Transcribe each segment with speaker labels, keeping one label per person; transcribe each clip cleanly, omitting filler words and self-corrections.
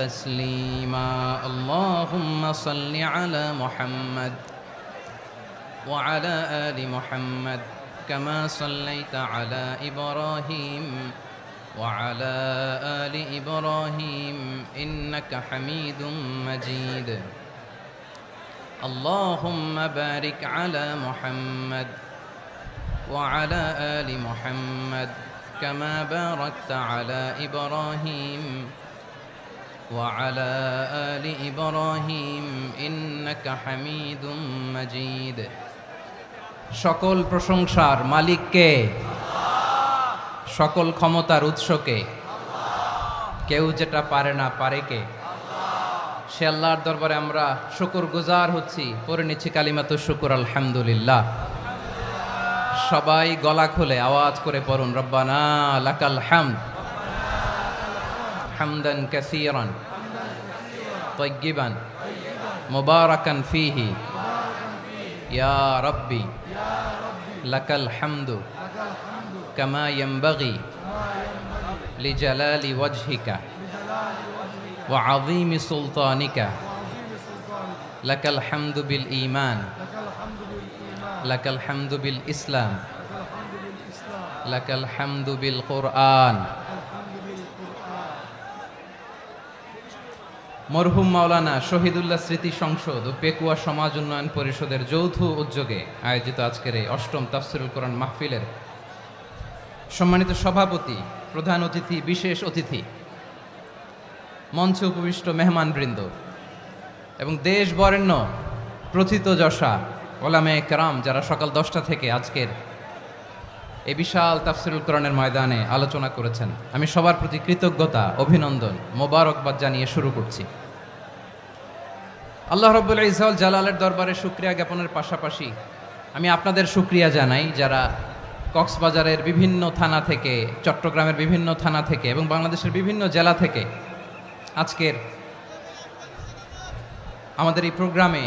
Speaker 1: تسليما اللهم صل على محمد وعلى آل محمد كما صليت على إبراهيم وعلى آل إبراهيم إنك حميد مجيد اللهم بارك على محمد وعلى آل محمد كما باركت على إبراهيم وعلى آل إبراهيم إنك حميد مجيد সকল প্রশংসার মালিক কে? সকল ক্ষমতার উৎস কে? কেউ যেটা পারে না পারে কে? সে আল্লাহর দরবারে আমরা শুকরগুজার হচ্ছি, পড়ে নিচ্ছি কালিমাতুশ শুকর আলহামদুলিল্লাহ। সবাই গলা খুলে আওয়াজ করে পড়ুন, রব্বানা লাকাল হামদ হামদান কাসীরান তাইয়্যিবান মুবারাকান ফীহি ইয়া রাব্বি লাকাল হামদু কামা ইয়ানবাগি লিজালালি ওয়াজহিকা ওয়া আযীমি সুলতানিকা লাকাল হামদু বিল ঈমান লাকাল হামদু বিল ইসলাম লাকাল হামদু বিল কুরআন। মরহুম মাওলানা শহীদুল্লাহ স্মৃতি সংসদ ও পেকুয়া সমাজ উন্নয়ন পরিষদের যৌথ উদ্যোগে আয়োজিত আজকের এই অষ্টম তাফসীরুল কোরআন মাহফিলের সম্মানিত সভাপতি, প্রধান অতিথি, বিশেষ অতিথি, মঞ্চে উপবিষ্ট মেহমানবৃন্দ এবং দেশ বরেণ্য প্রথিতযশা ওলামায়ে কেরাম যারা সকাল 10টা থেকে আজকের এই বিশাল তাফসীরুল কোরআনের ময়দানে আলোচনা করেছেন, আমি সবার প্রতি কৃতজ্ঞতা, অভিনন্দন, মোবারকবাদ জানিয়ে শুরু করছি। আল্লাহ রাব্বুল ইজ্জত জালালের দরবারে শুকরিয়া জ্ঞাপনের পাশাপাশি আমি আপনাদের শুকরিয়া জানাই যারা কক্সবাজারের বিভিন্ন থানা থেকে, চট্টগ্রামের বিভিন্ন থানা থেকে এবং বাংলাদেশের বিভিন্ন জেলা থেকে আজকের আমাদের এই প্রোগ্রামে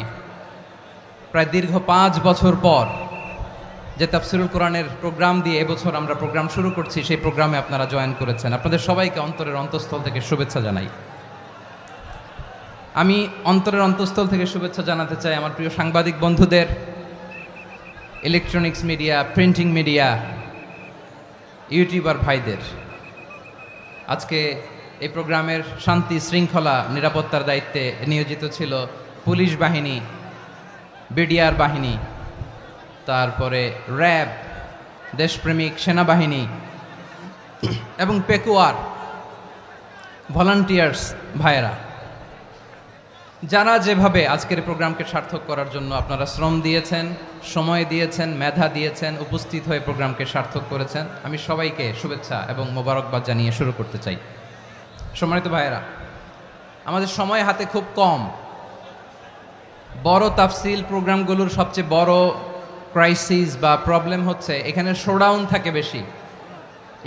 Speaker 1: প্রায় দীর্ঘ 5 বছর পর যে তাফসীরুল কোরআনের প্রোগ্রাম দিয়ে এবছর আমরা প্রোগ্রাম শুরু করছি, সেই প্রোগ্রামে আপনারা জয়েন করেছেন। আপনাদের সবাইকে অন্তরের অন্তঃস্থল থেকে শুভেচ্ছা জানাই। আমি অন্তরের অন্তঃস্থল থেকে শুভেচ্ছা জানাতে চাই আমার প্রিয় সাংবাদিক বন্ধুদের, electronics media, printing media, YouTuber ভাইদের। আজকে এই প্রোগ্রামের শান্তি শৃঙ্খলা নিরাপত্তার দায়িত্বে নিয়োজিত ছিল পুলিশ বাহিনী, বিডিআর বাহিনী, তারপরে র্যাব, দেশপ্রেমিক সেনাবাহিনী এবং পেকুয়ার ভলান্টিয়ার্স ভাইয়েরা, যারা যেভাবে আজকের প্রোগ্রামকে সার্থক করার জন্য আপনারা শ্রম দিয়েছেন, সময় দিয়েছেন, মেধা দিয়েছেন, উপস্থিত হয়ে প্রোগ্রামকে সার্থক করেছেন, আমি সবাইকে শুভেচ্ছা এবং মোবারকবাদ জানিয়ে শুরু করতে চাই। সম্মানিত ভাইয়েরা, আমাদের সময় হাতে খুব কম। বড় তাফসীল প্রোগ্রামগুলোর সবচেয়ে বড় ক্রাইসিস বা প্রবলেম হচ্ছে এখানে শোডাউন থাকে বেশি,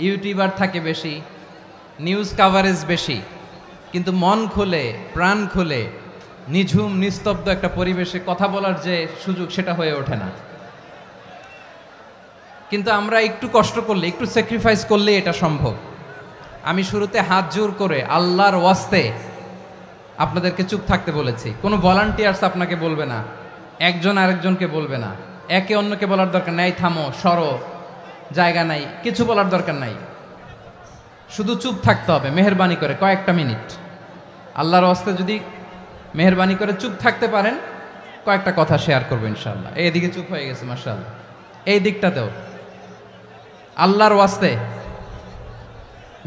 Speaker 1: ইউটিউবার থাকে বেশি, নিউজ কাভারেজ বেশি, কিন্তু মন খুলে, প্রাণ খুলে, নিঝুম নিস্তব্ধ একটা পরিবেশে কথা বলার যে সুযোগ, সেটা হয়ে ওঠে না। কিন্তু আমরা একটু কষ্ট করলে, একটু স্যাক্রিফাইস করলে এটা সম্ভব। আমি শুরুতে হাত জোর করে আল্লাহর ওয়াস্তে আপনাদেরকে চুপ থাকতে বলেছি। কোনো ভলান্টিয়ার্স আপনাকে বলবে না, একজন আরেকজনকে বলবে না, একে অন্যকে বলার দরকার নাই, থামো, সরো, জায়গা নাই, কিছু বলার দরকার নাই, শুধু চুপ থাকতে হবে মেহেরবানি করে কয়েকটা মিনিট। আল্লাহর ওয়াস্তে যদি মেহেরবানি করে চুপ থাকতে পারেন, কয়েকটা কথা শেয়ার করবো ইনশাআল্লাহ। এইদিকে চুপ হয়ে গেছে মাশাআল্লাহ, এই দিকটাতেও আল্লাহর ওয়াস্তে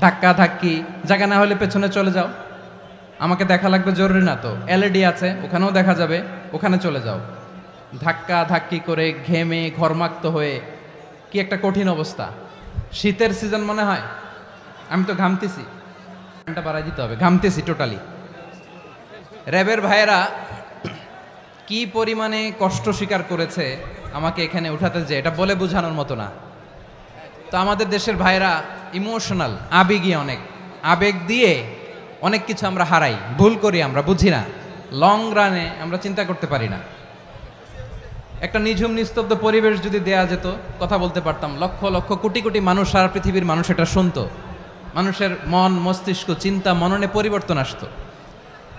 Speaker 1: ধাক্কা ধাক্কি জায়গা না হলে পেছনে চলে যাও, আমাকে দেখা লাগবে জরুরি না তো, এলইডি আছে ওখানেও দেখা যাবে, ওখানে চলে যাও। ধাক্কা ধাক্কি করে ঘেমে ঘরমাক্ত হয়ে কি একটা কঠিন অবস্থা। শীতের সিজন মনে হয়, আমি তো ঘামতেছি, ঘন্টা বাড়াই দিতে হবে, ঘামতেছি টোটালি। র্যাবের ভাইয়েরা কি পরিমাণে কষ্ট স্বীকার করেছে আমাকে এখানে উঠাতে, যে এটা বলে বোঝানোর মতো না। তো আমাদের দেশের ভাইয়েরা ইমোশনাল, আবেগী, অনেক আবেগ দিয়ে অনেক কিছু আমরা হারাই, ভুল করি, আমরা বুঝি না, লং রানে আমরা চিন্তা করতে পারি না। একটা নিঝুম নিস্তব্ধ পরিবেশ যদি দেয়া যেত, কথা বলতে পারতাম, লক্ষ লক্ষ কোটি কোটি মানুষ, সারা পৃথিবীর মানুষ এটা শুনতো, মানুষের মন মস্তিষ্ক চিন্তা মননে পরিবর্তন আসতো।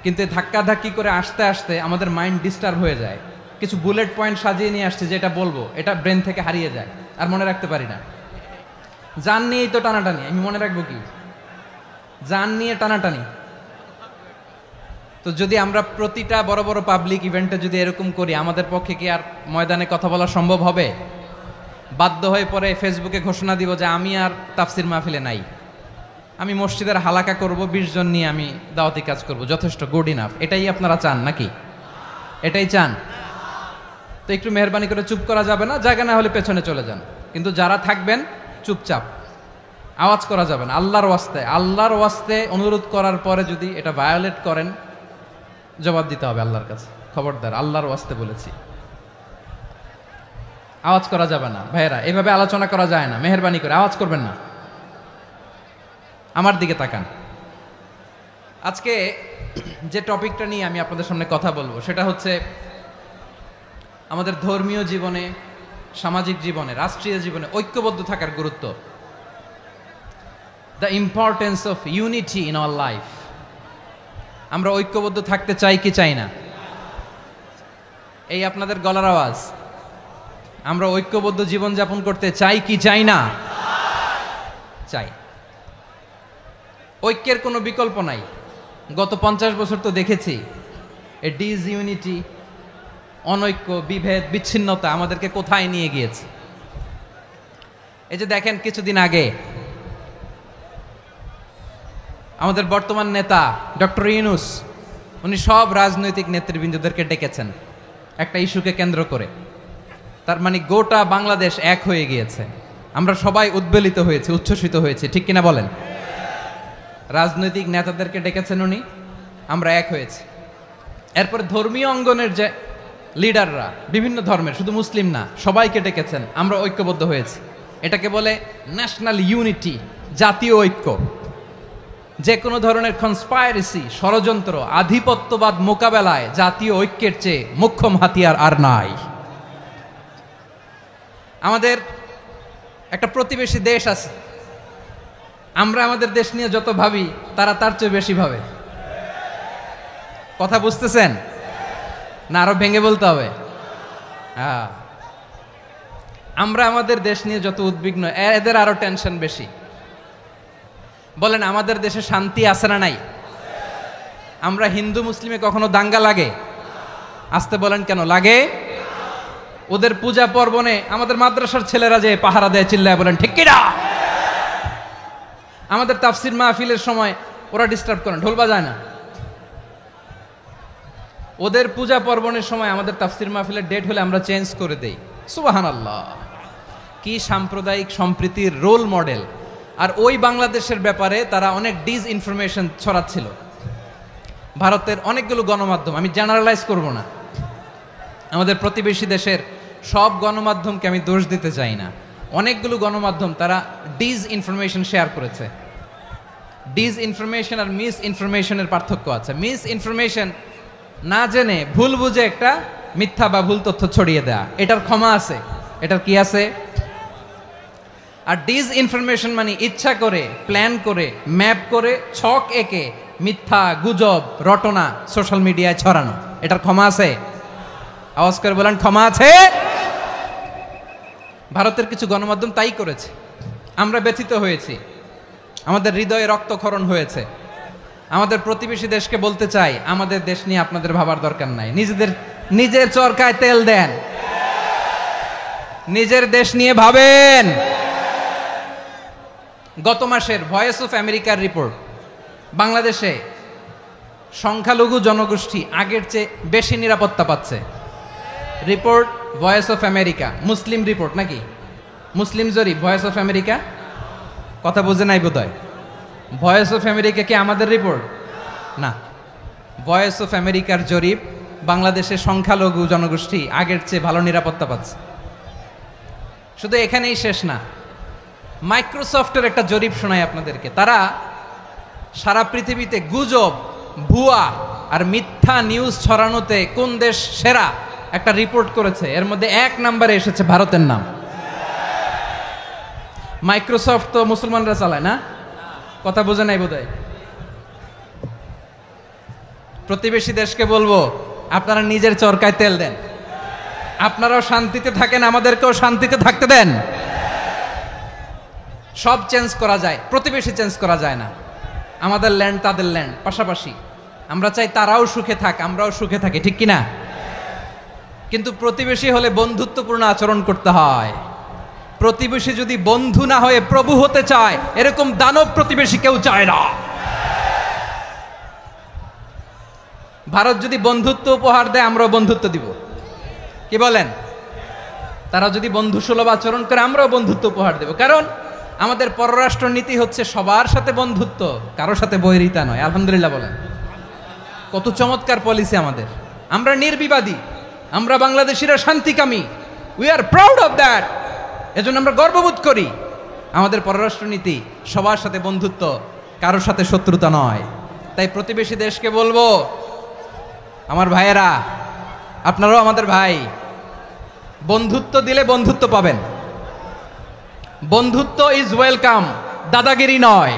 Speaker 1: কিন্তু ধাক্কাধাক্কি করে আসতে আসতে আমাদের মাইন্ড ডিস্টার্ব হয়ে যায়। কিছু বুলেট পয়েন্ট সাজিয়ে নিয়ে আসছে, যেটা বলবো এটা ব্রেন থেকে হারিয়ে যায়, আর মনে রাখতে পারি না। জান নিয়েই তো টানাটানি, আমি মনে রাখবো কি? জান নিয়ে টানাটানি। তো যদি আমরা প্রতিটা বড় বড় পাবলিক ইভেন্টে যদি এরকম করি, আমাদের পক্ষে কি আর ময়দানে কথা বলা সম্ভব হবে? বাধ্য হয়ে পরে ফেসবুকে ঘোষণা দিব যে আমি আর তাফসির মাহফিলে নাই, আমি মসজিদের হালাকা করব, 20 জন নিয়ে আমি দাওয়াতি কাজ করব, যথেষ্ট, গুড ইনাফ। এটাই আপনারা চান নাকি? এটাই চান? তো একটু মেহরবানি করে চুপ করা যাবে না? জায়গা না হলে পেছনে চলে যান, কিন্তু যারা থাকবেন চুপচাপ, আওয়াজ করা যাবে না। আল্লাহর ওয়াস্তে অনুরোধ করার পরে যদি এটা ভায়োলেট করেন, জবাব দিতে হবে আল্লাহর কাছে। খবরদার, আল্লাহর ওয়াস্তে বলেছি, আওয়াজ করা যাবে না। ভাইয়েরা, এভাবে আলোচনা করা যায় না, মেহরবানি করে আওয়াজ করবেন না। আমার দিকে তাকান। আজকে যে টপিকটা নিয়ে আমি আপনাদের সামনে কথা বলবো, সেটা হচ্ছে আমাদের ধর্মীয় জীবনে, সামাজিক জীবনে, রাষ্ট্রীয় জীবনে ঐক্যবদ্ধ থাকার গুরুত্ব। The importance of unity in our life. আমরা ঐক্যবদ্ধ থাকতে চাই কি চাই না? এই আপনাদের গলার আওয়াজ। আমরা ঐক্যবদ্ধ জীবনযাপন করতে চাই কি চাই না? চাই। ঐক্যের কোনো বিকল্প নাই। গত 50 বছর তো দেখেছি এ ডিসইউনিটি, অনৈক্য, বিভেদ, বিচ্ছিন্নতা আমাদেরকে কোথায় নিয়ে গিয়েছে। এই যে দেখেন, কিছুদিন আগে আমাদের বর্তমান নেতা ডক্টর ইউনূস, উনি সব রাজনৈতিক নেতৃবৃন্দদেরকে ডেকেছেন একটা ইস্যুকে কেন্দ্র করে। তার মানে গোটা বাংলাদেশ এক হয়ে গিয়েছে। আমরা সবাই উদ্বেলিত হয়েছে, উচ্ছ্বসিত হয়েছে, ঠিক কিনা বলেন? রাজনৈতিক নেতাদেরকে ডেকেছেন উনি, আমরা এক হয়েছি। এরপরে ধর্মীয় অঙ্গনের যে লিডাররা, বিভিন্ন ধর্মের, শুধু মুসলিম না, সবাইকে ডেকেছেন, আমরা ঐক্যবদ্ধ হয়েছি। এটাকে বলে ন্যাশনাল ইউনিটি, জাতীয় ঐক্য। যে কোনো ধরনের কনস্পাইরেসি, ষড়যন্ত্র, আধিপত্যবাদ মোকাবেলায় জাতীয় ঐক্যের চেয়ে মোক্ষম হাতিয়ার আর নাই। আমাদের একটা প্রতিবেশী দেশ আছে, আমরা আমাদের দেশ নিয়ে যত ভাবি, তারা তার চেয়ে বেশি ভাবে। কথা বুঝতেছেন না? আরো ভেঙে বলতে হবে। হ্যাঁ, আমরা আমাদের দেশ নিয়ে যত উদ্বিগ্ন, এদের আরো টেনশন বেশি। বলেন, আমাদের দেশে শান্তি আছে না নাই? আমরা হিন্দু মুসলিমে কখনো দাঙ্গা লাগে? আসতে বলেন, কেন লাগে? ওদের পূজা পার্বণে আমাদের মাদ্রাসার ছেলেরা যে পাহারা দেয়, চিল্লায় বলেন ঠিক কিনা? আমাদের তাফসির মাহফিলের সময় ওরা ডিস্টার্ব করেন, ঢোল বাজায় না। ওদের পূজা পার্বণের সময় আমাদের তাফসির মাহফিলের ডেট হলে আমরা চেঞ্জ করে দেই। সুবহানাল্লাহ, কি সাম্প্রদায়িক সম্প্রীতির রোল মডেল। আর ওই বাংলাদেশের ব্যাপারে তারা অনেক ডিসইনফরমেশন ছড়াচ্ছিল। ভারতের অনেকগুলো গণমাধ্যম, আমি জেনারেলাইজ করব না, আমাদের প্রতিবেশী দেশের সব গণমাধ্যমকে আমি দোষ দিতে চাই না, অনেকগুলো গণমাধ্যম তারা ডিসইনফরমেশন শেয়ার করেছে। ডিসইনফরমেশন আর মিস ইনফরমেশনের পার্থক্য আছে। মিস ইনফরমেশন না জেনে ভুল বুঝে একটা মিথ্যা বা ভুল তথ্য ছড়িয়ে দেয়া, এটার ক্ষমা আছে, এটার কি আছে? আর ডিসইনফরমেশন মানে ইচ্ছা করে, প্ল্যান করে, ম্যাপ করে, ছক এঁকে মিথ্যা, গুজব, রটনা সোশ্যাল মিডিয়ায় ছড়ানো, এটার ক্ষমা আছে? আওয়াজ করে বলেন, ক্ষমা আছে? ভারতের কিছু গণমাধ্যম তাই করেছে। আমরা ব্যথিত হয়েছি, আমাদের হৃদয়ে রক্তক্ষরণ হয়েছে। আমাদের প্রতিবেশী দেশকে বলতে চাই, আমাদের দেশ নিয়ে আপনাদের ভাবার দরকার নাই। নিজের চরকায় তেল দেন, নিজের দেশ নিয়ে ভাবেন। গত মাসের ভয়েস অফ আমেরিকার রিপোর্ট, বাংলাদেশে সংখ্যালঘু জনগোষ্ঠী আগের চেয়ে বেশি নিরাপত্তা পাচ্ছে। Report voice of America, Muslim report নাকি? মুসলিম জরিপ, ভয়েস অফ আমেরিকা। কথা বুঝে নাই বোধহয়। ভয়েস অফ আমেরিকা কি আমাদের রিপোর্ট? না, ভয়েস অফ আমেরিকার জরিপ, বাংলাদেশের সংখ্যালঘু জনগোষ্ঠী আগের চেয়ে ভালো নিরাপত্তা পাচ্ছে। শুধু এখানেই শেষ না, মাইক্রোসফটের একটা জরিপ শোনায় আপনাদেরকে। তারা সারা পৃথিবীতে গুজব, ভুয়া আর মিথ্যা নিউজ ছড়ানোতে কোন দেশ সেরা একটা রিপোর্ট করেছে। এর মধ্যে 1 নম্বরে এসেছে ভারতের নাম। মাইক্রোসফট তো মুসলমানরা চালায় না? কথা বোঝে নাই বোধহয়। প্রতিবেশী দেশকে বলবো, আপনারা নিজের চরকায় তেল দেন, আপনারাও শান্তিতে থাকেন, আমাদেরকেও শান্তিতে থাকতে দেন। সব চেঞ্জ করা যায়, প্রতিবেশী চেঞ্জ করা যায় না। আমাদের ল্যান্ড তাদের ল্যান্ড, পাশাপাশি। আমরা চাই তারাও সুখে থাক, আমরাও সুখে থাকি, ঠিক কিনা? কিন্তু প্রতিবেশী হলে বন্ধুত্বপূর্ণ আচরণ করতে হয়। প্রতিবেশী যদি বন্ধু না হয়ে প্রভু হতে চায়, এরকম দানব প্রতিবেশী কেউ চায় না। ভারত যদি বন্ধুত্ব উপহার দেয়, আমরাও বন্ধুত্ব দিব, কি বলেন? তারা যদি বন্ধু সুলভ আচরণ করে, আমরাও বন্ধুত্ব উপহার দেব। কারণ আমাদের পররাষ্ট্র নীতি হচ্ছে সবার সাথে বন্ধুত্ব, কারোর সাথে বৈরিতা নয়। আলহামদুলিল্লাহ বলেন, কত চমৎকার পলিসি আমাদের। আমরা নির্বিবাদী, আমরা বাংলাদেশিরা শান্তিকামী, we are proud of that. এজন্য আমরা গর্ববোধ করি। আমাদের পররাষ্ট্র নীতি সবার সাথে বন্ধুত্ব, কারোর সাথে শত্রুতা নয়। তাই প্রতিবেশী দেশকে বলবো, আমার ভাইয়েরা, আপনারাও আমাদের ভাই, বন্ধুত্ব দিলে বন্ধুত্ব পাবেন। বন্ধুত্ব ইজ ওয়েলকাম, দাদাগিরি নয়।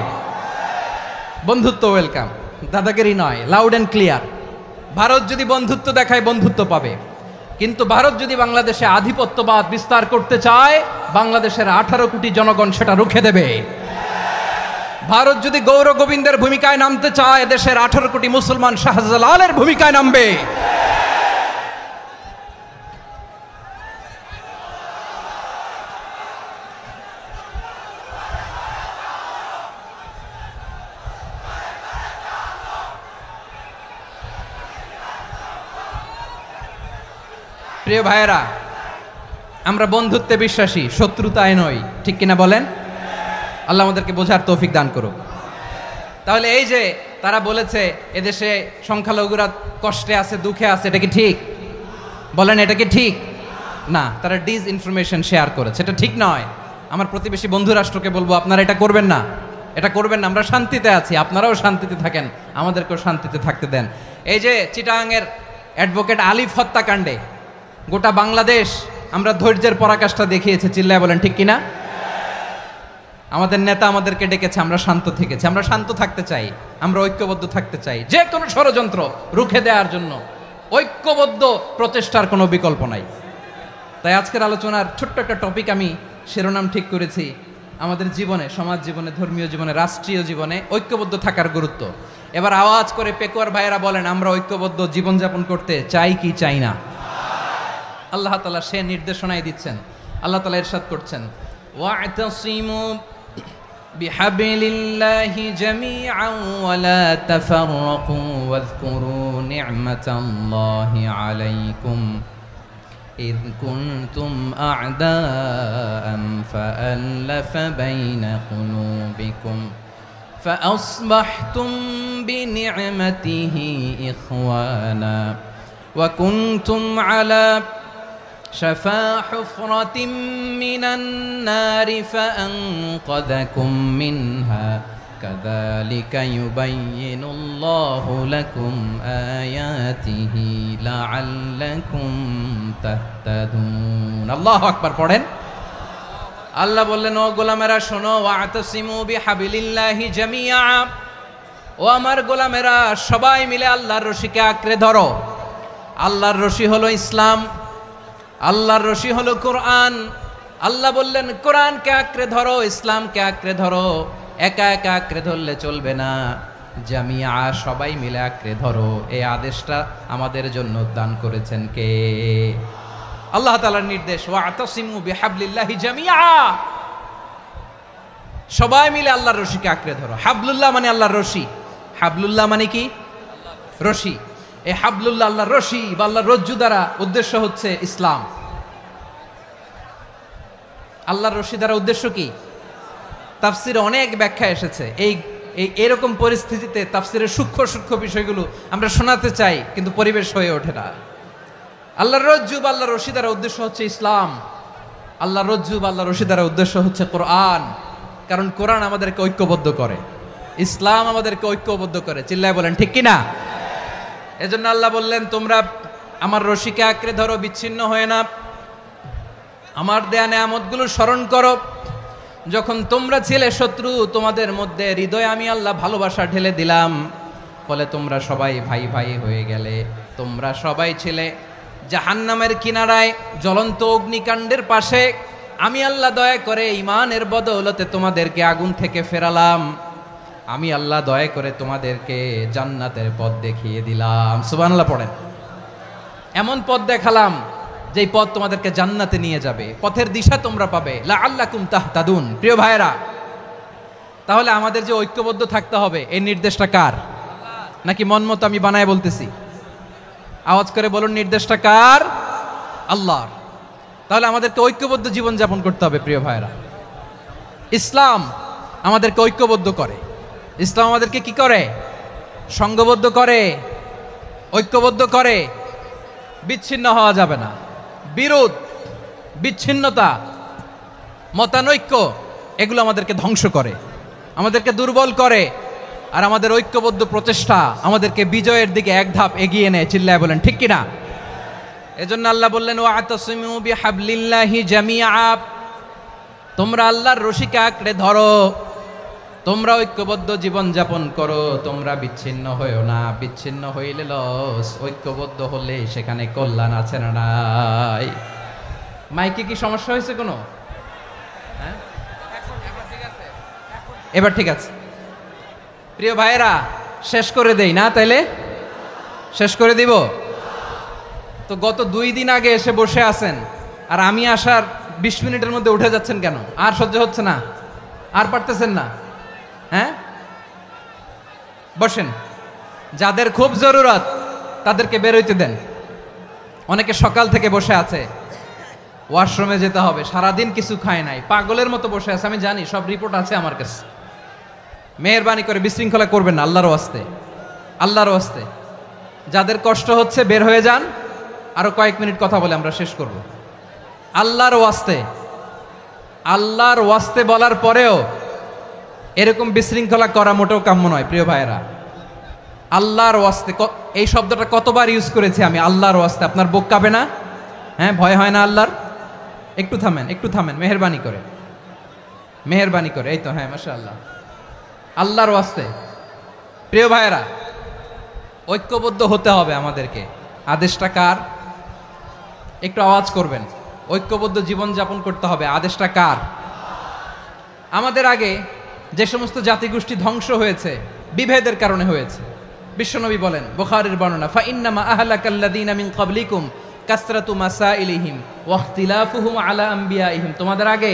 Speaker 1: বন্ধুত্ব ওয়েলকাম, দাদাগিরি নয়, লাউড অ্যান্ড ক্লিয়ার। ভারত যদি বন্ধুত্ব দেখায়, বন্ধুত্ব পাবে। কিন্তু ভারত যদি বাংলাদেশে আধিপত্যবাদ বিস্তার করতে চায়, বাংলাদেশের 18 কোটি জনগণ সেটা রুখে দেবে। ভারত যদি গৌর গোবিন্দের ভূমিকায় নামতে চায়, দেশের 18 কোটি মুসলমান শাহজালালের ভূমিকায় নামবে। প্রিয় ভাইয়েরা, আমরা বন্ধুত্বে বিশ্বাসী, শত্রুতায় নই, ঠিক কিনা বলেন? আল্লাহ আমাদেরকে বোঝার তৌফিক দান করুক। তাহলে এই যে তারা বলেছে এদেশে সংখ্যালঘুরা কষ্টে আছে, দুঃখে আছে, এটা কি ঠিক? বলেন, এটা কি ঠিক? না, তারা ডিস ইনফরমেশন শেয়ার করেছে, এটা ঠিক নয়। আমার প্রতিবেশী বন্ধু রাষ্ট্রকে বলবো, আপনারা এটা করবেন না, এটা করবেন না। আমরা শান্তিতে আছি, আপনারাও শান্তিতে থাকেন, আমাদেরকেও শান্তিতে থাকতে দেন। এই যে চিটাগাংয়ের অ্যাডভোকেট আলিফ হত্যাকাণ্ডে গোটা বাংলাদেশ আমরা ধৈর্যের পরাকাষ্ঠা দেখিয়েছে, চিল্লায় বলেন ঠিক কিনা? আমাদের নেতা আমাদেরকে ডেকেছে, আমরা শান্ত থেকেছি। আমরা শান্ত থাকতে চাই, আমরা ঐক্যবদ্ধ থাকতে চাই। যে কোনো ষড়যন্ত্র রুখে দেওয়ার জন্য ঐক্যবদ্ধ প্রচেষ্টার কোনো বিকল্প নাই। তাই আজকের আলোচনার ছোট্ট একটা টপিক আমি শিরোনাম ঠিক করেছি, আমাদের জীবনে, সমাজ জীবনে, ধর্মীয় জীবনে, রাষ্ট্রীয় জীবনে ঐক্যবদ্ধ থাকার গুরুত্ব। এবার আওয়াজ করে পেকুয়ার ভাইয়েরা বলেন, আমরা ঐক্যবদ্ধ জীবনযাপন করতে চাই কি চাই না? আল্লাহ তাআলা সে নির্দেশনাই দিচ্ছেন। আল্লাহ তাআলা ইরশাদ করছেন, ওয়া'তাসিমু বিহাবলিল্লাহি জামিআন ওয়া লা তাফাররাকু ওয়াযকুরু নি'মাতাল্লাহি আলাইকুম إذ كنتم أعداء فألف بين قلوبكم فأصبحتم بنعمته إخوانا وكنتم على شفا حفرة من النار فأنقذكم منها كذلك يبين الله لكم آياته لعلكم تهتدون الله أكبر পড়েন। আল্লাহ বললেন, ও গোলামেরা শোনো, ওয়া'তাসিমু বিহাবলিল্লাহি জামিআ, ও আমার গোলামেরা সবাই মিলে আল্লাহর রশিকে আঁকড়ে ধরো। আল্লাহর রশি হলো ইসলাম, আল্লাহর রশি হলো কোরআন। আল্লাহ বললেন, কোরআনকে আঁকড়ে ধরো, ইসলামকে আঁকড়ে ধরো। একা একা আঁকড়ে ধরলে চলবে না, জামিয়া, সবাই মিলে আঁকড়ে ধরো। এই আদেশটা আমাদের জন্য দান করেছেন কে? আল্লাহ তাআলার নির্দেশ, ওয়া'তাসিমু বিহাবলিল্লাহি জামিআ, সবাই মিলে আল্লাহর রশিকে আঁকড়ে ধরো। হাবলুল্লাহ মানে আল্লাহর রশি। হাবলুল্লাহ মানে কি? রশি। এই হাবলুল্লাহ, আল্লাহর রশি বা আল্লাহর রজ্জু দ্বারা উদ্দেশ্য হচ্ছে ইসলাম। আল্লাহর রশি দ্বারা উদ্দেশ্য কি? তাফসিরে অনেক ব্যাখ্যা এসেছে। এরকম পরিস্থিতিতে তাফসিরের সূক্ষ্ম সূক্ষ্ম বিষয়গুলো আমরা শোনাতে চাই, কিন্তু পরিবেশ হয়ে ওঠে না। আল্লাহর রজ্জু বা আল্লাহর রশি দ্বারা উদ্দেশ্য হচ্ছে ইসলাম। আল্লাহর রজ্জু বা আল্লাহর রশি দ্বারা উদ্দেশ্য হচ্ছে কোরআন। কারণ কোরআন আমাদেরকে ঐক্যবদ্ধ করে, ইসলাম আমাদেরকে ঐক্যবদ্ধ করে। চিল্লায় বলেন ঠিক কিনা? এজন্য আল্লাহ বললেন, তোমরা আমার রশিকে আঁকড়ে ধরো, বিচ্ছিন্ন হয়ে না। আমার দেয়া নেয়ামতগুলো স্মরণ করো। যখন তোমরা ছিলে শত্রু, তোমাদের মধ্যে হৃদয়ে আমি আল্লাহ ভালোবাসা ঢেলে দিলাম। ফলে তোমরা সবাই ভাই ভাই হয়ে গেলে। তোমরা সবাই ছিলে জাহান্নামের কিনারায় জ্বলন্ত অগ্নিকাণ্ডের পাশে, আমি আল্লাহ দয়া করে ঈমানের বদৌলতে তোমাদেরকে আগুন থেকে ফেরালাম। আমি আল্লাহ দয়া করে তোমাদেরকে জান্নাতের পথ দেখিয়ে দিলাম। সুবহানাল্লাহ পড়েন। এমন পথ দেখালাম যেই পথ তোমাদেরকে জান্নাতে নিয়ে যাবে, পথের দিশা তোমরা পাবে। লাআল্লাকুম তাহতাদুন। প্রিয় ভাইরা, তাহলে আমাদের যে ঐক্যবদ্ধ থাকতে হবে, এই নির্দেশটা কার? নাকি মন মতো আমি বানায় বলতেছি? আওয়াজ করে বলুন, নির্দেশটা কার? আল্লাহর। তাহলে আমাদেরকে ঐক্যবদ্ধ জীবন যাপন করতে হবে। প্রিয় ভাইরা, ইসলাম আমাদেরকে ঐক্যবদ্ধ করে। ইসলাম আমাদেরকে কি করে? সংঘবদ্ধ করে, ঐক্যবদ্ধ করে। বিচ্ছিন্ন হওয়া যাবে না। বিরোধ, বিচ্ছিন্নতা, মতানৈক্য এগুলো আমাদেরকে ধ্বংস করে, আমাদেরকে দুর্বল করে। আর আমাদের ঐক্যবদ্ধ প্রচেষ্টা আমাদেরকে বিজয়ের দিকে এক ধাপ এগিয়ে নেয়। চিল্লায় বলেন ঠিক কিনা? এজন্য আল্লাহ বললেন, ওয়াতাসিমু বিহাবলিল্লাহি জামিআ। তোমরা আল্লাহর রশিকে আঁকড়ে ধরো, তোমরা ঐক্যবদ্ধ জীবন যাপন করো, তোমরা বিচ্ছিন্ন হইও না। বিচ্ছিন্ন হইলে লস, ঐক্যবদ্ধ হলে সেখানে কল্যাণ আছে না নাই? মাইকে কি সমস্যা হয়েছে কোনো? হ্যাঁ, এবার ঠিক আছে। প্রিয় ভাইয়েরা, শেষ করে দেই না? তাইলে শেষ করে দিব তো। গত 2 দিন আগে এসে বসে আছেন, আর আমি আসার 20 মিনিটের মধ্যে উঠে যাচ্ছেন কেন? আর সহ্য হচ্ছে না? আর পারতেছেন না? হ্যাঁ, বসেন। যাদের খুব জরুরত তাদেরকে বের হইতে দেন। অনেকে সকাল থেকে বসে আছে, ওয়াশরুমে যেতে হবে, সারাদিন কিছু খায় নাই, পাগলের মতো বসে আছে। আমি জানি, সব রিপোর্ট আছে আমার কাছে। মেহেরবানি করে বিশৃঙ্খলা করবেন না, আল্লাহর ওয়াস্তে, আল্লাহর ওয়াস্তে। যাদের কষ্ট হচ্ছে বের হয়ে যান। আরো কয়েক মিনিট কথা বলে আমরা শেষ করব। আল্লাহর ওয়াস্তে, আল্লাহর ওয়াস্তে বলার পরেও এরকম বিশৃঙ্খলা করা মোটেও কাম্য নয়। প্রিয় ভাইয়েরা, আল্লাহর ওয়াস্তে, এই শব্দটা কতবার ইউজ করেছি আমি, আল্লাহর ওয়াস্তে। আপনার বুক কাঁপে না? হ্যাঁ, ভয় হয় না আল্লাহর? একটু থামেন, একটু থামেন, মেহেরবানি করে, মেহেরবানি করে। এই তো, হ্যাঁ, মাশাআল্লাহ। আল্লাহর ওয়াস্তে। প্রিয় ভাইয়েরা, ঐক্যবদ্ধ হতে হবে আমাদেরকে। আদেশটা কার? একটু আওয়াজ করবেন। ঐক্যবদ্ধ জীবন যাপন করতে হবে। আদেশটা কার? আমাদের আগে যে সমস্ত জাতিগোষ্ঠী ধ্বংস হয়েছে, বিভেদের কারণে হয়েছে। বিশ্বনবী বলেন, বুখারীর বর্ণনা, ফাইন্নামা আহলাকাল্লাযীনা মিন ক্বাবলিকুম কাসরাতু মাসাইলিহিম ওয়া ইখতিলাফুহুম আলা আম্বিয়াইহিম। তোমাদের আগে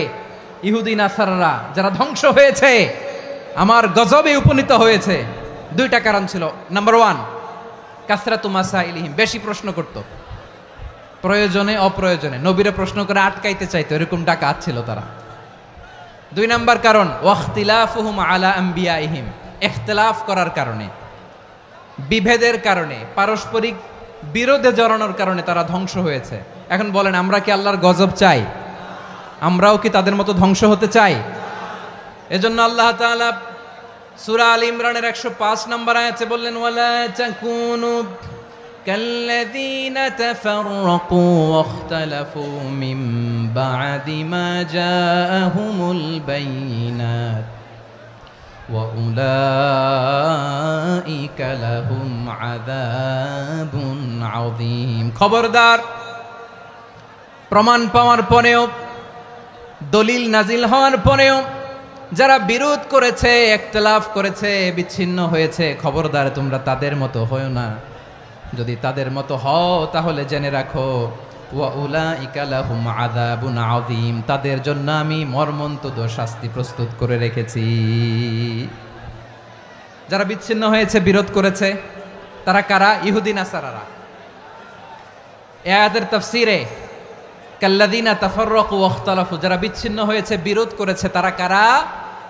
Speaker 1: ইহুদি নাসারারা যারা ধ্বংস হয়েছে, আমার গজবে উপনীত হয়েছে, 2টা কারণ ছিল। নাম্বার 1, কাসরাতু মাসাইলিহিম, বেশি প্রশ্ন করত, প্রয়োজনে অপ্রয়োজনে নবীরে প্রশ্ন করে আটকাইতে চাইতো, এরকম ডাকাত ছিল তারা। 2 নাম্বার কারণ, ওয়াখতিলাফুহুম আলা আম্বিয়াইহিম, ইখতিলাফ করার কারণে, বিভেদের কারণে, পারস্পরিক বিরোধে জড়ানোর কারণে তারা ধ্বংস হয়েছে। এখন বলেন, আমরা কি আল্লাহর গজব চাই? আমরাও কি তাদের মতো ধ্বংস হতে চাই? এজন্য আল্লাহ তাআলা সূরা আল ইমরানের 105 নম্বর আয়াতে বললেন, ওয়ালা তাকুনু কাল্লাযীনা তাফাররাকু ওয়াখতালাফু মিন বা'দি মা জাআহুমুল বাইয়িনাত ওয়া উলাইকা লাহুম আযাবুন আযীম। খবরদার, প্রমাণ পাওয়ার পরেও, দলিল নাজিল হওয়ার পরেও যারা বিরোধ করেছে, ইখতিলাফ করেছে, বিচ্ছিন্ন হয়েছে, খবরদার তোমরা তাদের মতো হও না। যদি তাদের মতো হও তাহলে জেনে রাখো, ওয়া উলাইকা লাহুম আযাবুন আযীম, তাদের জন্য আমি মর্মন্তুদ শাস্তি প্রস্তুত করে রেখেছি। যারা বিচ্ছিন্ন হয়েছে, বিরোধ করেছে, তারা কারা? ইহুদি নাসারারা। এই আয়াতের তাফসীরে কাল্লাযীনা তাফাররাকু ওয়াখতালাফু, যারা বিচ্ছিন্ন হয়েছে, বিরোধ করেছে, তারা কারা?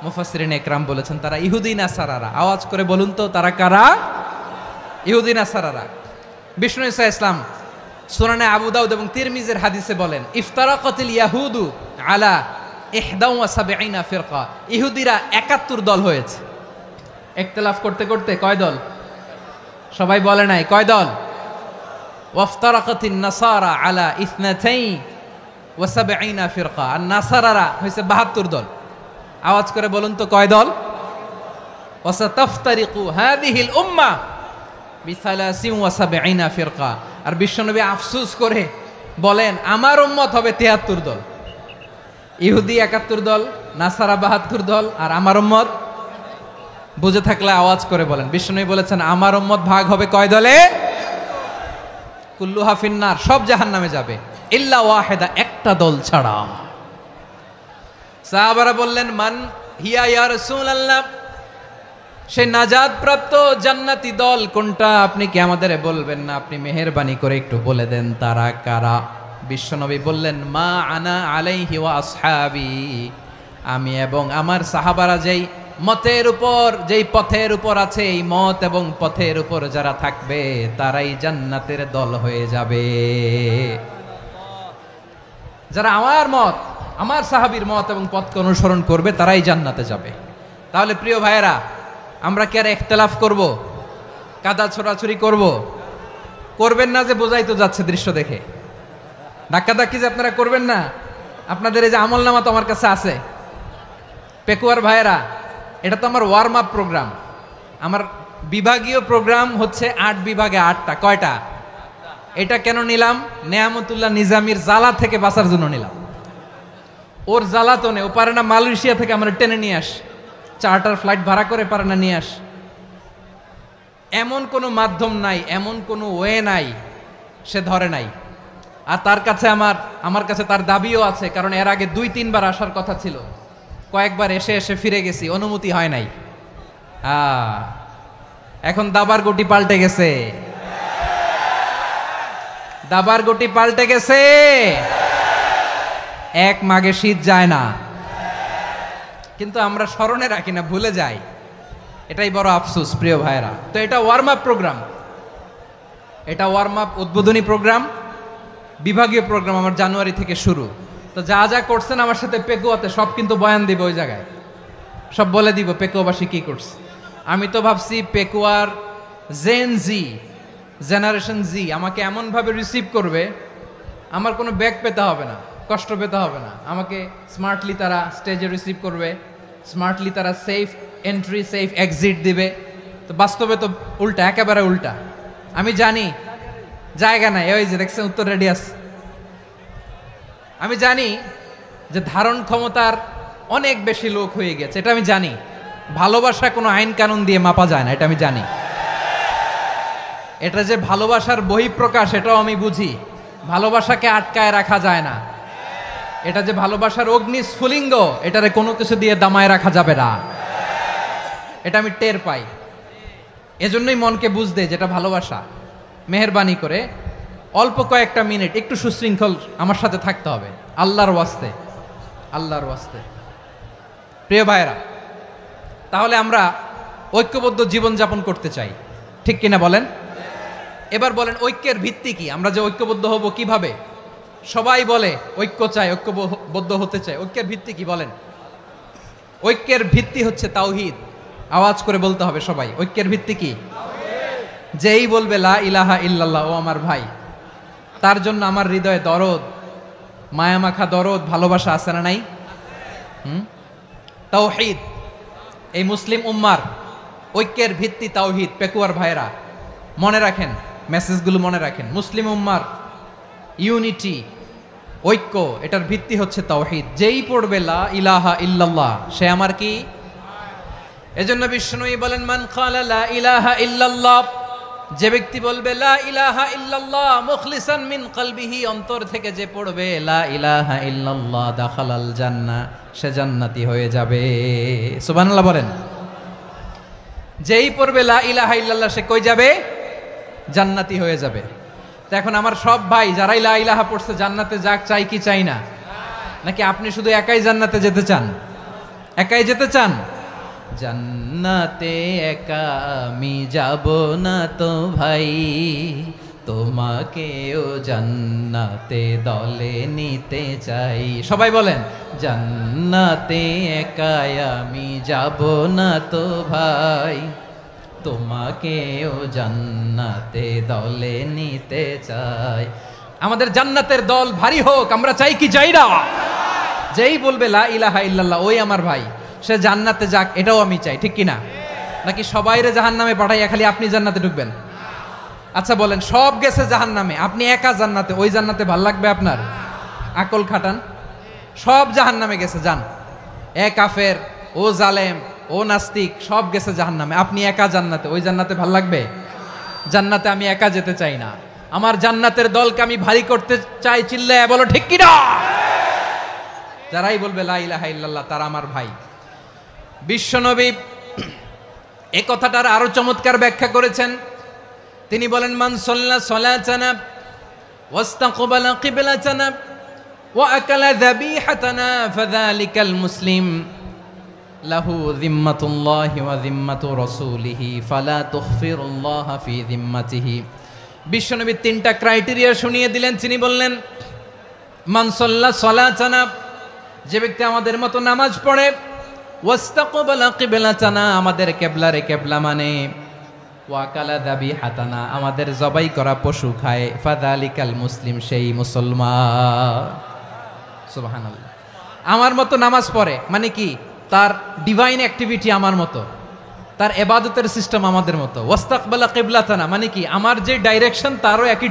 Speaker 1: মুফাসসিরিন ইকরাম বলেছেন তারা ইহুদি নাসারারা। আওয়াজ করে বলুন তো, তারা কারা? ইহুদি নাসারারা। বিষ্ণু ঈসা ইসলাম সুনানে আবু দাউদ এবং তিরমিজির হাদিসে বলেন, ইফতারাকাতিল ইয়াহুদু আলা 71 ফিরকা, ইহুদিরা 71 দল হয়েছে। ইখতিলাফ করতে করতে কয় দল? সবাই বলে নাই, কয় দল? ওয়াফতারাকাতিন নাসারা আলা 72 ফিরকা, আর নাসারারা হয়েছে 72 দল। আওয়াজ করে বলুন তো, কয় দল? ওয়াসাতাফতারিকু হাযিহিল উম্মাহ বিসালাসিন ওয়া সাবঈনা ফিরকা। আর বিশ্বনবী আফসোস করে বলেন আমার উম্মত হবে 73 দল। ইহুদি 71 দল, নাসারা 72 দল, আর আমার উম্মত, বুঝে থাকলে আওয়াজ করে বলেন। বিশ্বনবী বলেছেন আমার উম্মত ভাগ হবে কয় দলে? কুল্লুহা ফিন্নার, সব জাহান্নামে যাবে, ইল্লা ওয়াহিদা, একটা দল ছাড়া। সাহাবারা বললেন মান হিয়া ইয়া রাসূলুল্লাহ, সেই নাজাত প্রাপ্ত জান্নাতি দল কোনটা? আপনি কি আমাদের বলবেন না? আপনি মেহেরবানি করে একটু বলে দেন তারা কারা। বিশ্বনবী বললেন মা আনা আলাইহি ওয়া আসহাবি, আমি এবং আমার সাহাবারা যেই মতের উপর, যেই পথের উপর আছে, এই মত এবং পথের উপর যারা থাকবে তারাই জান্নাতের দল হয়ে যাবে। যারা আমার মত, আমার সাহাবীর মত এবং পথকে অনুসরণ করবে তারাই জান্নাতে যাবে। তাহলে প্রিয় ভাইয়েরা, আমরা কি আর ইখতিলাফ করব, কাদা ছোড়াছুরি করব? করবেন না যে বোঝাই তো যাচ্ছে দৃশ্য দেখে। ধাক্কাধাক্কি যে আপনারা করবেন না, আপনাদের এই যে আমলনামা তো আমার কাছে আছে। পেকুয়ার ভাইয়েরা, এটা তো আমার ওয়ার্ম আপ প্রোগ্রাম। আমার বিভাগীয় প্রোগ্রাম হচ্ছে 8 বিভাগে 8টা। কয়টা? এটা কেন নিলাম? নেয়ামতুল্লাহ নিজামীর জ্বালা থেকে বাঁচার জন্য নিলাম। ওর জ্বালাতনে ও পারে না মালয়েশিয়া থেকে আমরা টেনে নিয়ে আস, চার্টার ফ্লাইট ভাড়া করে পারে না নিয়ে আস। এমন কোনো মাধ্যম নাই, এমন কোনো ওয়ে নাই সে ধরে নাই। আর তার কাছে আমার কাছে তার দাবিও আছে, কারণ এর আগে 2-3 বার আসার কথা ছিল, কয়েকবার এসে এসে ফিরে গেছি, অনুমতি হয় নাই। এখন দাবার গুটি পাল্টে গেছে, দাবার গুটি পাল্টে গেছে। এক মাঘে শীত যায় না, কিন্তু আমরা স্মরণে রাখি না, ভুলে যাই। এটাই বড় আফসোস প্রিয় ভাইরা। তো এটা ওয়ার্ম আপ প্রোগ্রাম, এটা ওয়ার্ম আপ উদ্বোধনী প্রোগ্রাম, বিভাগীয় প্রোগ্রাম আমার জানুয়ারি থেকে শুরু। তো যা যা করছেন আমার সাথে পেকুয়াতে সব কিন্তু বয়ান দিব, ওই জায়গায় সব বলে দিব পেকুয়াবাসী কি করছে। আমি তো ভাবছি পেকুয়ার জেনারেশন জি আমাকে এমনভাবে রিসিভ করবে, আমার কোনো ব্যাক পেতে হবে না, কষ্ট পেতে হবে না। আমাকে স্মার্টলি তারা স্টেজে রিসিভ করবে, স্মার্টলি তারা সেফ এন্ট্রি সেফ এক্সিট দিবে। তো বাস্তবে তো উল্টা, একেবারে উল্টা। আমি জানি জায়গা নাই, ওই যে দেখছেন উত্তর রেডিয়াস। আমি জানি যে ধারণ ক্ষমতার অনেক বেশি লোক হয়ে গেছে, এটা আমি জানি। ভালোবাসা কোনো আইন কানুন দিয়ে মাপা যায় না, এটা আমি জানি। এটা যে ভালোবাসার বহিঃপ্রকাশ এটাও আমি বুঝি। ভালোবাসাকে আটকায় রাখা যায় না। এটা যে ভালোবাসার অগ্নিস্ফুলিঙ্গ, এটারে কোনো কিছু দিয়ে দামায় রাখা যাবে না, এটা আমি টের পাই। এজন্যই মনকে বুঝতে যেটা ভালোবাসা। মেহেরবানি করে অল্প কয়েকটা মিনিট একটু সুশৃঙ্খল আমার সাথে থাকতে হবে, আল্লাহর ওয়াস্তে, আল্লাহর ওয়াস্তে। প্রিয় ভাইয়েরা, তাহলে আমরা ঐক্যবদ্ধ জীবনযাপন করতে চাই, ঠিক কিনা বলেন? এবার বলেন ঐক্যের ভিত্তি কি? আমরা যে ঐক্যবদ্ধ হব কিভাবে? সবাই বলে ঐক্য চাই, ঐক্যবদ্ধ হতে চাই। ঐক্যের ভিত্তি কি বলেন? ঐক্যের ভিত্তি হচ্ছে তাওহীদ। আওয়াজ করে বলতে হবে সবাই, ঐক্যের ভিত্তি কি? যেই বলবে লা ইলাহা ইল্লাল্লাহ, ও আমার ভাই, তার জন্য আমার হৃদয়ে দরদ, মায়ামাখা দরদ, ভালোবাসা আছে না নাই? তাওহীদ, এই মুসলিম উম্মার ঐক্যের ভিত্তি তাওহীদ। পেকুয়ার ভাইরা মনে রাখেন, মেসেজগুলো মনে রাখেন। মুসলিম উম্মার ইউনিটি, ঐক্য, এটার ভিত্তি হচ্ছে তাওহীদ। যেই পড়বে লা ইলাহা ইল্লাল্লাহ সে আমার কি? এজন্য বিষ্ণুই বলেন মান ক্বালা লা ইলাহা ইল্লাল্লাহ, যে ব্যক্তি বলবে লা ইলাহা ইল্লাল্লাহ মুখলিসান মিন কলবিহি, অন্তর থেকে যে পড়বে লা ইলাহা ইল্লাল্লাহ, দাখালাল জান্নাহ, সে জান্নাতি হয়ে যাবে। সুবহানাল্লাহ বলেন। যেই পড়বে লা ইলাহা ইল্লাল্লাহ সে কই যাবে? জান্নাতি হয়ে যাবে। তো এখন আমার সব ভাই যারাই লা ইলাহা পড়ছে জান্নাতে যাক, চাই কি চাই না? নাকি আপনি শুধু একাই জান্নাতে যেতে চান? একাই যেতে চান? জান্নাতে একা আমি যাব না তো ভাই, তোমাকেও জান্নাতে দলে নিতে চাই। সবাই বলেন জান্নাতে একা আমি যাব না তো ভাই, তোমাকেও জান্নাতে দলে নিতে চাই। আমাদের জান্নাতের দল ভারী হোক, আমরা চাই কি চাই না? যেই বলবে লা ইলাহা ইল্লাল্লাহ ওই আমার ভাই, সে জান্নাতে যাক, এটাও আমি চাই, ঠিক কিনা? নাকি সবাইরে জাহান্নামে পাঠাইয়া খালি আপনি জান্নাতে ঢুকবেন? আচ্ছা বলেন, সব গেছে জাহান্নামে, আপনি একা জান্নাতে, ওই জান্নাতে ভাল লাগবে আপনার? আকল খাটান। সব জাহান্নামে গেছে, যান। এ কাফের, ও জালেম, ও নাস্তিক, সব গেছে জাহান্নামে, আপনি একা জান্নাতে, ওই জান্নাতে ভাল লাগবে? জান্নাতে আমি একা যেতে চাই না, আমার জান্নাতের দলকে আমি ভারী করতে চাই। চিল্লায় বলো ঠিক কি না? যারাই বলবে লা ইলাহা ইল্লাল্লাহ তারা আমার ভাই। বিশ্বনবী এই কথাটার আরো চমৎকার ব্যাখ্যা করেছেন। তিনি বলেন, মান সাল্লা সালাতানা ওয়াস্তাকবালা কিবলাতানা ওয়া আকালা যাবিহাতানা ফাযালিকাল মুসলিম লাহু যিম্মাতুল্লাহি ওয়া যিম্মাতু রাসূলিহি ফালা তুখফিরুল্লাহা ফি যিম্মাতিহি। বিশ্বনবী তিনটা ক্রাইটেরিয়া শুনিয়ে দিলেন। তিনি বললেন, মান সাল্লা সালাতানা, যে ব্যক্তি আমাদের মতো নামাজ পড়ে, ওয়াস্তাকবালা কিবলাতানা, আমাদের কিবলারে কিবলা মানে, ওয়াকালা যাবিহাতানা, আমাদের জবাই করা পশু খায়, ফাযালিকাল মুসলিম, সেই মুসলমান। সুবহানাল্লাহ। আমার মতো নামাজ পড়ে মানে কি? তার ডিভাইন অ্যাক্টিভিটি আমার মতো, তার ইবাদতের সিস্টেম আমাদের মতো। ওয়াস্তাকবালা কিবলাতানা মানে কি? আমার যে ডাইরেকশন তারও একই